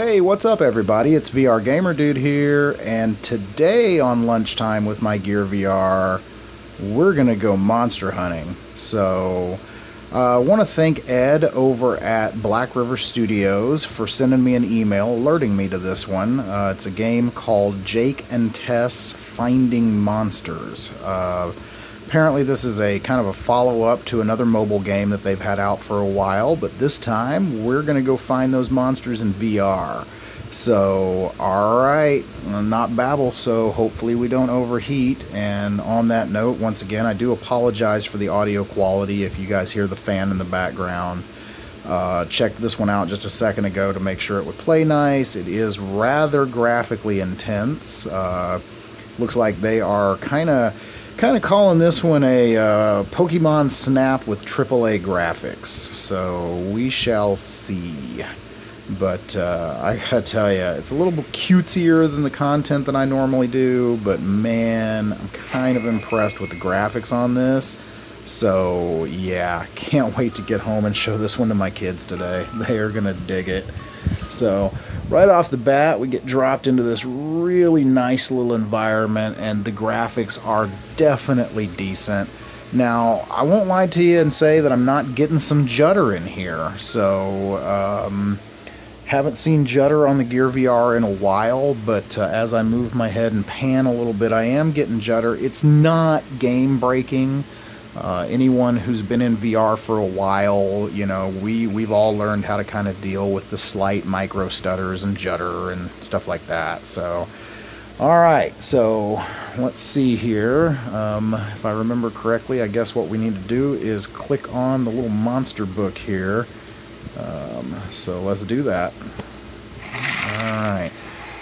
Hey, what's up everybody? It's vrgamerdude here, and today on Lunchtime with my Gear VR, we're gonna go monster hunting. So, I want to thank Ed over at Black River Studios for sending me an email alerting me to this one. It's a game called Jake and Tess Finding Monsters. Apparently this is a kind of a follow-up to another mobile game that they've had out for a while, but this time we're going to go find those monsters in VR. So, alright, not babble, so hopefully we don't overheat. And on that note, once again, I do apologize for the audio quality if you guys hear the fan in the background. Checked this one out just a second ago to make sure it would play nice. It is rather graphically intense. Looks like they are kind of calling this one a Pokemon Snap with AAA graphics, so we shall see. But I gotta tell you, it's a little bit cutesier than the content that I normally do, but man, I'm kind of impressed with the graphics on this. So yeah, can't wait to get home and show this one to my kids today. They are gonna dig it. So right off the bat, we get dropped into this really nice little environment, and the graphics are definitely decent. Now, I won't lie to you and say that I'm not getting some judder in here. So, haven't seen judder on the Gear VR in a while, but as I move my head and pan a little bit, I am getting judder. It's not game breaking. Anyone who's been in VR for a while, you know, we've all learned how to kind of deal with the slight micro stutters and judder and stuff like that. So, alright, so let's see here. If I remember correctly, I guess what we need to do is click on the little monster book here. So let's do that. Alright.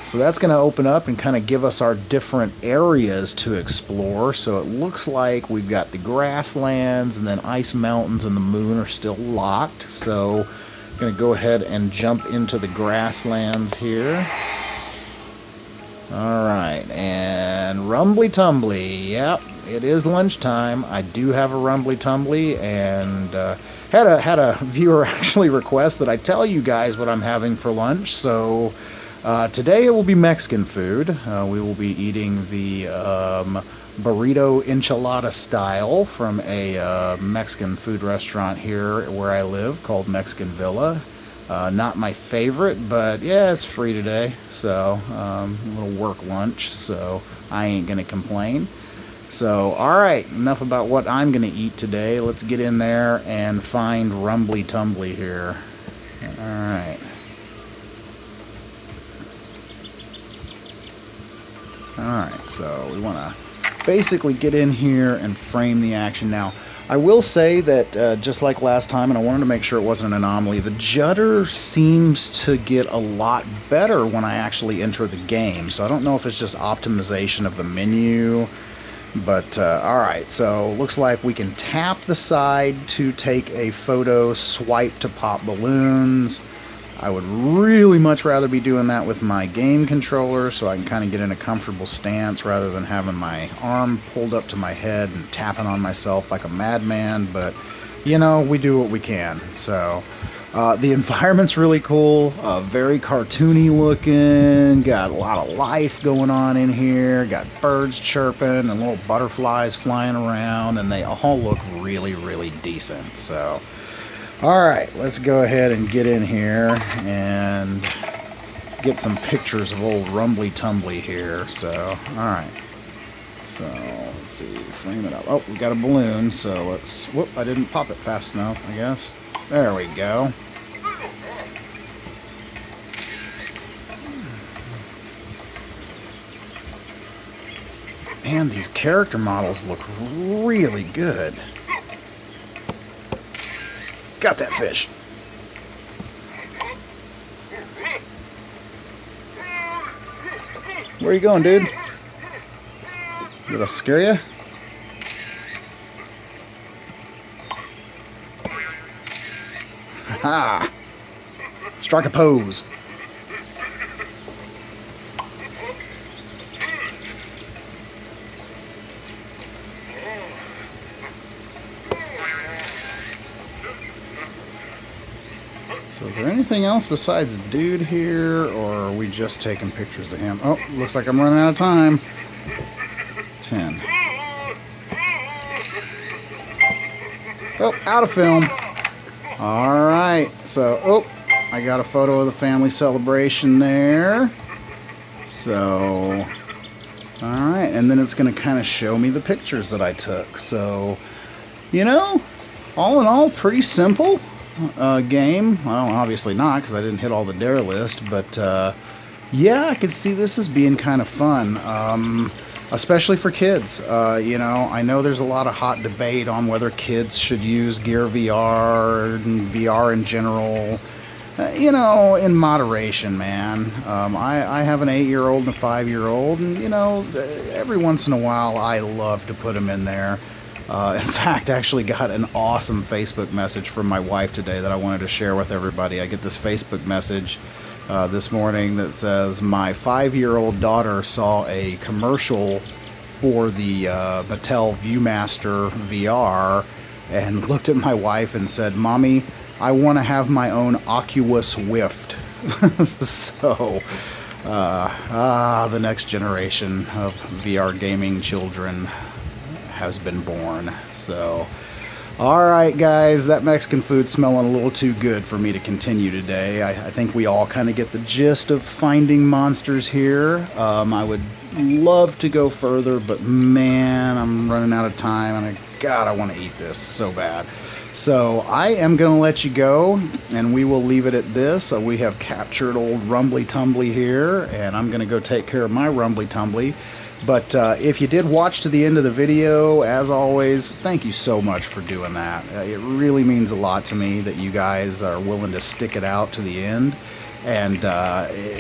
So that's going to open up and kind of give us our different areas to explore. So it looks like we've got the grasslands, and then ice mountains and the moon are still locked. So I'm going to go ahead and jump into the grasslands here. Alright, and rumbly tumbly. Yep, it is lunchtime. I do have a rumbly tumbly, and had a viewer actually request that I tell you guys what I'm having for lunch. So today it will be Mexican food. We will be eating the burrito enchilada style from a Mexican food restaurant here where I live called Mexican Villa. Not my favorite, but yeah, it's free today, so a little work lunch, so I ain't gonna complain. So, alright, enough about what I'm gonna eat today. Let's get in there and find Rumbly Tumbly here. Alright. Alright, so we want to basically get in here and frame the action. Now, I will say that just like last time, and I wanted to make sure it wasn't an anomaly, the judder seems to get a lot better when I actually enter the game. So I don't know if it's just optimization of the menu, but alright, so looks like we can tap the side to take a photo, swipe to pop balloons. I would really much rather be doing that with my game controller so I can kind of get in a comfortable stance rather than having my arm pulled up to my head and tapping on myself like a madman, but you know, we do what we can. So the environment's really cool, very cartoony looking, got a lot of life going on in here, got birds chirping and little butterflies flying around, and they all look really, really decent. So alright, let's go ahead and get in here and get some pictures of old Rumbly Tumbly here. So, alright. So, let's see, frame it up. Oh, we got a balloon, so let's... Whoop, I didn't pop it fast enough, I guess. There we go. Man, these character models look really good. Got that fish. Where are you going, dude? Did I scare you? Ha! Strike a pose. So is there anything else besides Dude here, or are we just taking pictures of him? Oh, looks like I'm running out of time. 10. Oh, out of film. Alright, so, oh, I got a photo of the family celebration there. So, alright, and then it's going to kind of show me the pictures that I took. So, you know, all in all, pretty simple game. Well, obviously not, because I didn't hit all the dare list, but yeah, I could see this as being kind of fun, especially for kids. You know, I know there's a lot of hot debate on whether kids should use Gear VR and VR in general. You know, in moderation, man. I have an 8-year-old and a 5-year-old, and, you know, every once in a while I love to put them in there. In fact, I actually got an awesome Facebook message from my wife today that I wanted to share with everybody. I get this Facebook message this morning that says, my 5-year-old daughter saw a commercial for the Mattel Viewmaster VR and looked at my wife and said, "Mommy, I want to have my own Oculus Rift." So, the next generation of VR gaming children has been born. So, alright guys, that Mexican food's smelling a little too good for me to continue today. I think we all kind of get the gist of finding monsters here. I would love to go further, but man, I'm running out of time, and God, I want to eat this so bad. So I am going to let you go, and we will leave it at this. We have captured old Rumbly Tumbly here, and I'm going to go take care of my Rumbly Tumbly. But if you did watch to the end of the video, as always, thank you so much for doing that. It really means a lot to me that you guys are willing to stick it out to the end. And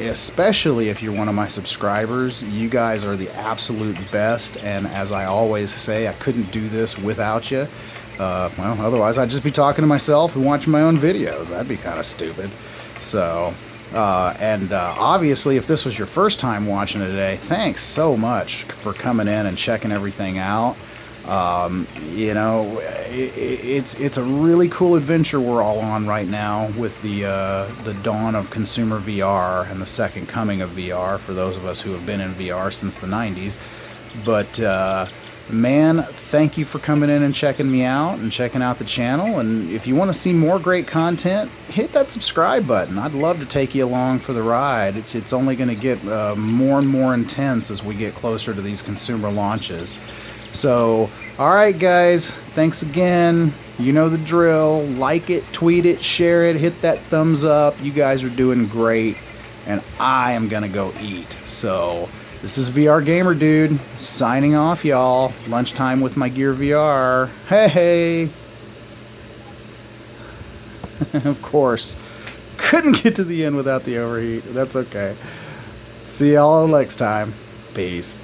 especially if you're one of my subscribers, you guys are the absolute best. And as I always say, I couldn't do this without you. Well, otherwise I'd just be talking to myself and watching my own videos. That'd be kind of stupid. So... obviously, if this was your first time watching it today, thanks so much for coming in and checking everything out. You know, it's a really cool adventure we're all on right now with the dawn of consumer VR and the second coming of VR for those of us who have been in VR since the 90s. But man, thank you for coming in and checking me out and checking out the channel. And if you want to see more great content, hit that subscribe button. I'd love to take you along for the ride. It's only going to get more and more intense as we get closer to these consumer launches. So, alright guys, thanks again. You know the drill. Like it, tweet it, share it, hit that thumbs up. You guys are doing great, and I am going to go eat. So... this is VR Gamer Dude, signing off, y'all. Lunchtime with my Gear VR. Hey! Of course. Couldn't get to the end without the overheat. That's okay. See y'all next time. Peace.